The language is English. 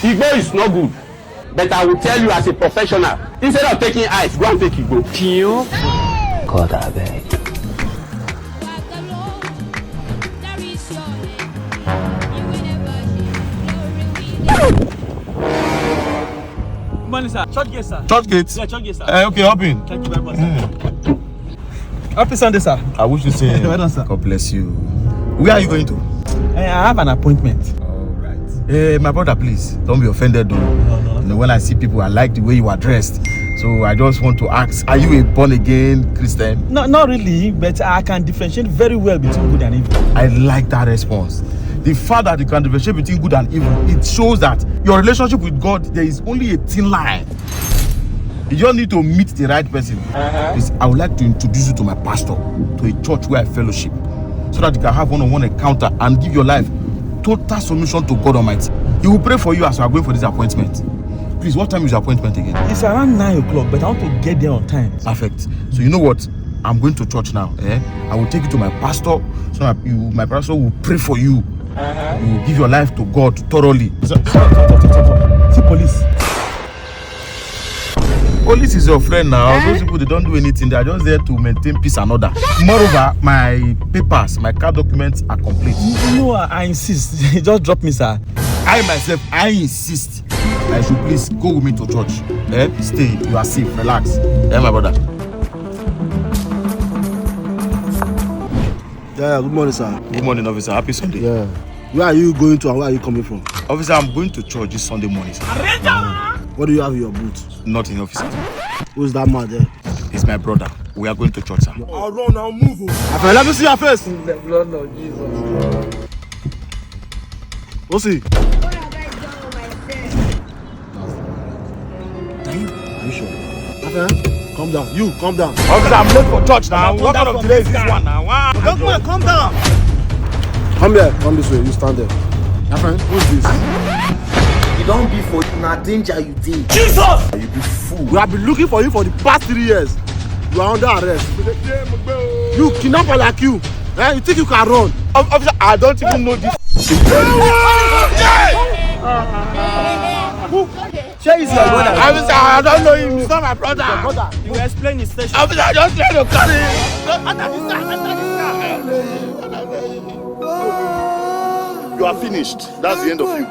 Igbo is not good. But I will tell you as a professional, instead of taking ice, go and take Igbo. Pio? God, I beg. Good morning, sir. Church gate, sir. Church gate? Yeah, church gate, sir. Okay, hop in. Thank you very much, sir. Happy Sunday, sir. I wish you say. Well done, sir. God bless you. Where are you going to? I have an appointment. All right. Hey, my brother, please don't be offended, though. No. You know, when I see people, I like the way you are dressed. So I just want to ask: are you a born again Christian? No, not really, but I can differentiate very well between good and evil. I like that response. The fact that you can differentiate between good and evil, it shows that your relationship with God, there is only a thin line. You just need to meet the right person. Please, I would like to introduce you to my pastor, to a church where I fellowship, so that you can have one-on-one encounter and give your life total submission to God Almighty. He will pray for you as you are going for this appointment. Please, what time is your appointment again? It's around 9 o'clock, but I want to get there on time. Perfect. So you know what? I'm going to church now. I will take you to my pastor, so that my pastor will pray for you. You will give your life to God thoroughly. Stop. See police. Police is your friend now. Those people, they don't do anything. They are just there to maintain peace and order. Moreover, my papers, my car documents are complete. No, I insist. Just drop me, sir. I insist. I should please go with me to church. Stay. You are safe. Relax. My brother. Yeah, good morning, sir. Good morning, officer. Happy Sunday. Yeah. Where are you going to and where are you coming from? Officer, I'm going to church this Sunday morning, sir. What do you have in your boot? Nothing, officer. Who's that man there? It's my brother. We are going to church, sir. I'll run, I'll move. Let me see your face. In the blood of Jesus. What's he? What have I done with myself? Are you sure? Calm down. You, calm down. Officer, I'm late for church now. What kind of delay is this one now? Come on, calm down. Come here. Come this way. You stand there. My friend, who's this? You don't be for na danger you did. Jesus! You be fool. We have been looking for you for the past 3 years. You are under arrest. You kidnapper like you. You think you can run? Officer, I don't even know this. Share is your brother. Officer, I don't know him. He's not my brother. You will explain his station. Officer, I just trying to carry him. You are finished. That's the end of you.